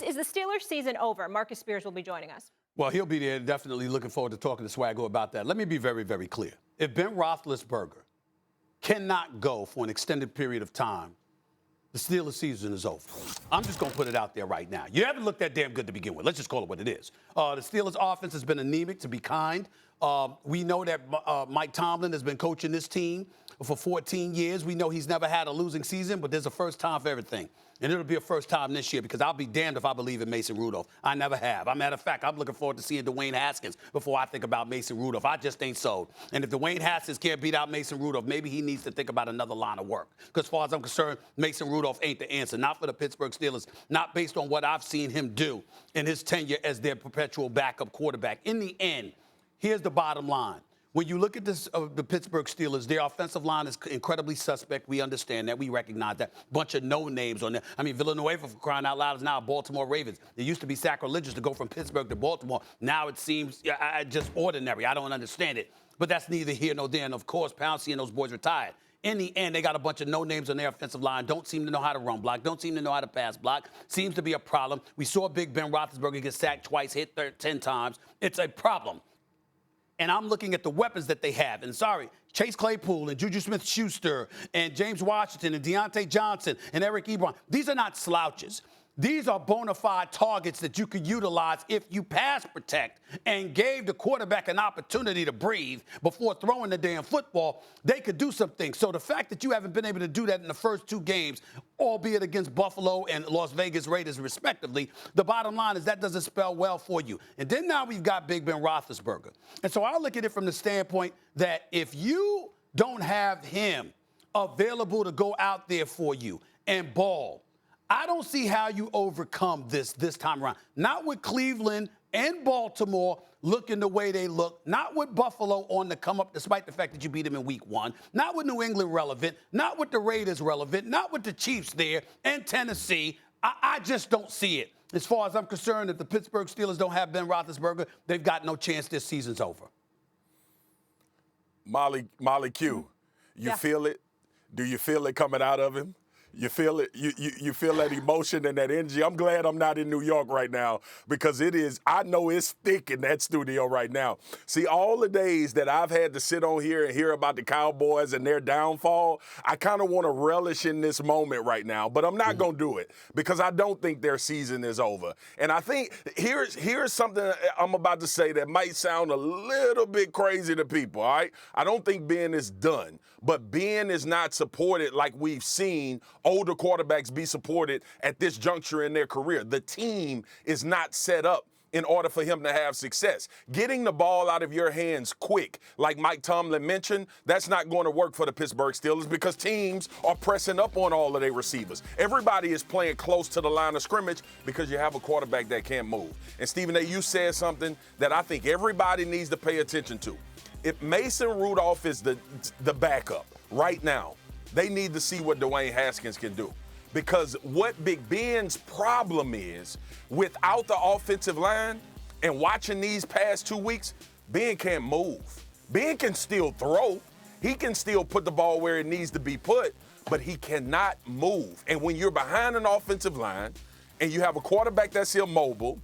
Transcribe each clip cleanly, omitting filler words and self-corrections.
Is the Steelers season over? Marcus Spears will be joining us. Well, he'll be there. Definitely looking forward to talking to Swaggo about that. Let me be very, very clear. If Ben Roethlisberger cannot go for an extended period of time, the Steelers season is over. I'm just going to put it out there right now. You haven't looked that damn good to begin with. Let's just call it what it is. The Steelers offense has been anemic, to be kind. We know that Mike Tomlin has been coaching this team for 14 years. We know he's never had a losing season, but there's a first time for everything. And it'll be a first time this year because I'll be damned if I believe in Mason Rudolph. I never have. As a matter of fact, I'm looking forward to seeing Dwayne Haskins before I think about Mason Rudolph. I just ain't sold. And if Dwayne Haskins can't beat out Mason Rudolph, maybe he needs to think about another line of work. Because as far as I'm concerned, Mason Rudolph ain't the answer. Not for the Pittsburgh Steelers, not based on what I've seen him do in his tenure as their perpetual backup quarterback. In the end, here's the bottom line. When you look at this, the Pittsburgh Steelers, their offensive line is incredibly suspect. We understand that. We recognize that. Bunch of no-names on there. I mean, Villanueva, for crying out loud, is now Baltimore Ravens. It used to be sacrilegious to go from Pittsburgh to Baltimore. Now it seems just ordinary. I don't understand it. But that's neither here nor there. And, of course, Pouncey and those boys retired. In the end, they got a bunch of no-names on their offensive line, don't seem to know how to run block, don't seem to know how to pass block. Seems to be a problem. We saw big Ben Roethlisberger get sacked twice, hit 10 times. It's a problem. And I'm looking at the weapons that they have. And sorry, Chase Claypool and Juju Smith-Schuster and James Washington and Deontay Johnson and Eric Ebron. These are not slouches. These are bona fide targets that you could utilize if you pass protect and gave the quarterback an opportunity to breathe before throwing the damn football. They could do some things. So the fact that you haven't been able to do that in the first two games, albeit against Buffalo and Las Vegas Raiders respectively, the bottom line is that doesn't spell well for you. And then now we've got Big Ben Roethlisberger. And so I look at it from the standpoint that if you don't have him available to go out there for you and ball, I don't see how you overcome this time around. Not with Cleveland and Baltimore looking the way they look. Not with Buffalo on the come up, despite the fact that you beat them in week 1. Not with New England relevant. Not with the Raiders relevant. Not with the Chiefs there and Tennessee. I just don't see it. As far as I'm concerned, if the Pittsburgh Steelers don't have Ben Roethlisberger, they've got no chance this season's over. Molly Q, you feel it? Do you feel it coming out of him? You feel it? You feel that emotion and that energy? I'm glad I'm not in New York right now because it is, I know it's thick in that studio right now. See, all the days that I've had to sit on here and hear about the Cowboys and their downfall, I kind of want to relish in this moment right now, but I'm not going to do it because I don't think their season is over. And I think here's something I'm about to say that might sound a little bit crazy to people, all right? I don't think Ben is done, but Ben is not supported like we've seen older quarterbacks be supported at this juncture in their career. The team is not set up in order for him to have success. Getting the ball out of your hands quick, like Mike Tomlin mentioned, that's not going to work for the Pittsburgh Steelers because teams are pressing up on all of their receivers. Everybody is playing close to the line of scrimmage because you have a quarterback that can't move. And Stephen A., you said something that I think everybody needs to pay attention to. If Mason Rudolph is the backup right now, they need to see what Dwayne Haskins can do. Because what Big Ben's problem is, without the offensive line and watching these past 2 weeks, Ben can't move. Ben can still throw. He can still put the ball where it needs to be put, but he cannot move. And when you're behind an offensive line and you have a quarterback that's immobile,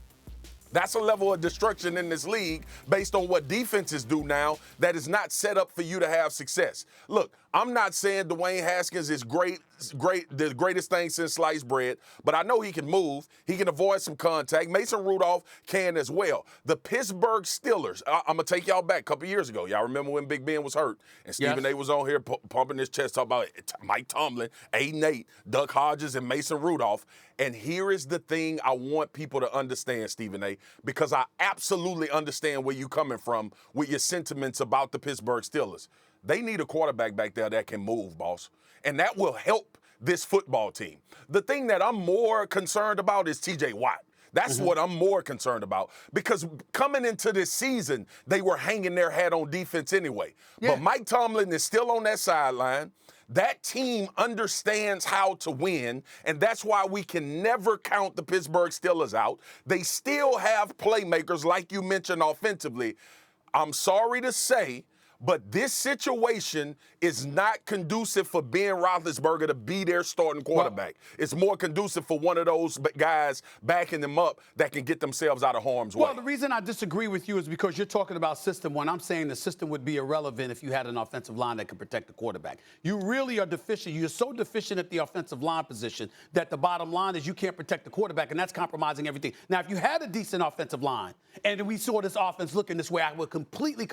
that's a level of destruction in this league based on what defenses do now that is not set up for you to have success. Look, I'm not saying Dwayne Haskins is great, the greatest thing since sliced bread, but I know he can move. He can avoid some contact. Mason Rudolph can as well. The Pittsburgh Steelers, I'm going to take y'all back a couple years ago. Y'all remember when Big Ben was hurt and Stephen A. was on here pumping his chest, talking about Mike Tomlin, 8-8, Duck Hodges, and Mason Rudolph. And here is the thing I want people to understand, Stephen A., because I absolutely understand where you're coming from with your sentiments about the Pittsburgh Steelers. They need a quarterback back there that can move, boss. And that will help this football team. The thing that I'm more concerned about is T.J. Watt. That's what I'm more concerned about because coming into this season, they were hanging their hat on defense anyway. Yeah. But Mike Tomlin is still on that sideline. That team understands how to win, and that's why we can never count the Pittsburgh Steelers out. They still have playmakers, like you mentioned, offensively. I'm sorry to say, But this situation is not conducive for Ben Roethlisberger to be their starting quarterback. It's more conducive for one of those guys backing them up that can get themselves out of harm's way. Well, the reason I disagree with you is because you're talking about system when I'm saying the system would be irrelevant if you had an offensive line that could protect the quarterback. You really are deficient. You're so deficient at the offensive line position that the bottom line is you can't protect the quarterback, and that's compromising everything. Now, if you had a decent offensive line and we saw this offense looking this way, I would completely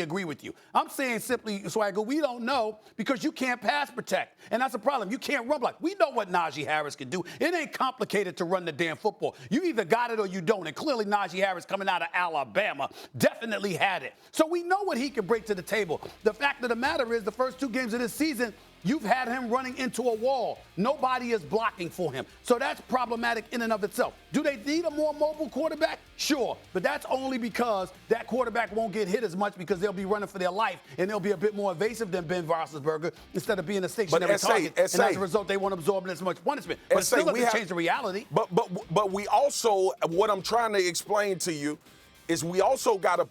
agree with you. I'm saying simply, Swagger, we don't know because you can't pass protect. And that's a problem. You can't run block. We know what Najee Harris can do. It ain't complicated to run the damn football. You either got it or you don't. And clearly Najee Harris coming out of Alabama definitely had it. So we know what he can bring to the table. The fact of the matter is the first 2 games of this season, you've had him running into a wall. Nobody is blocking for him. So that's problematic in and of itself. Do they need a more mobile quarterback? Sure. But that's only because that quarterback won't get hit as much because they'll be running for their life and they'll be a bit more evasive than Ben Roethlisberger instead of being a stationary target. And as a result, they won't absorb as much punishment. But it still doesn't change the reality. But we also, what I'm trying to explain to you is we also got to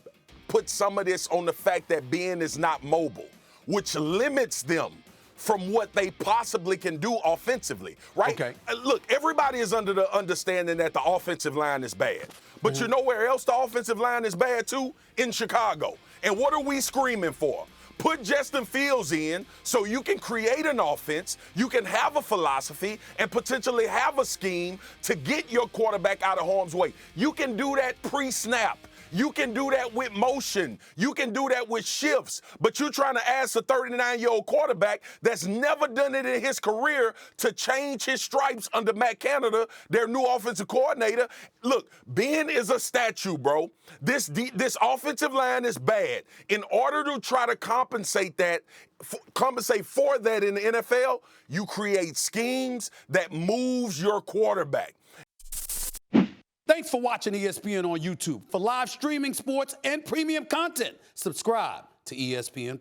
put some of this on the fact that Ben is not mobile, which limits them from what they possibly can do offensively, right? Okay. Look, everybody is under the understanding that the offensive line is bad. But you know where else the offensive line is bad too? In Chicago. And what are we screaming for? Put Justin Fields in so you can create an offense, you can have a philosophy, and potentially have a scheme to get your quarterback out of harm's way. You can do that pre-snap. You can do that with motion. You can do that with shifts. But you're trying to ask a 39-year-old quarterback that's never done it in his career to change his stripes under Matt Canada, their new offensive coordinator. Look, Ben is a statue, bro. This offensive line is bad. In order to try to compensate for that in the NFL, you create schemes that moves your quarterback. Thanks for watching ESPN on YouTube. For live streaming sports and premium content, subscribe to ESPN+.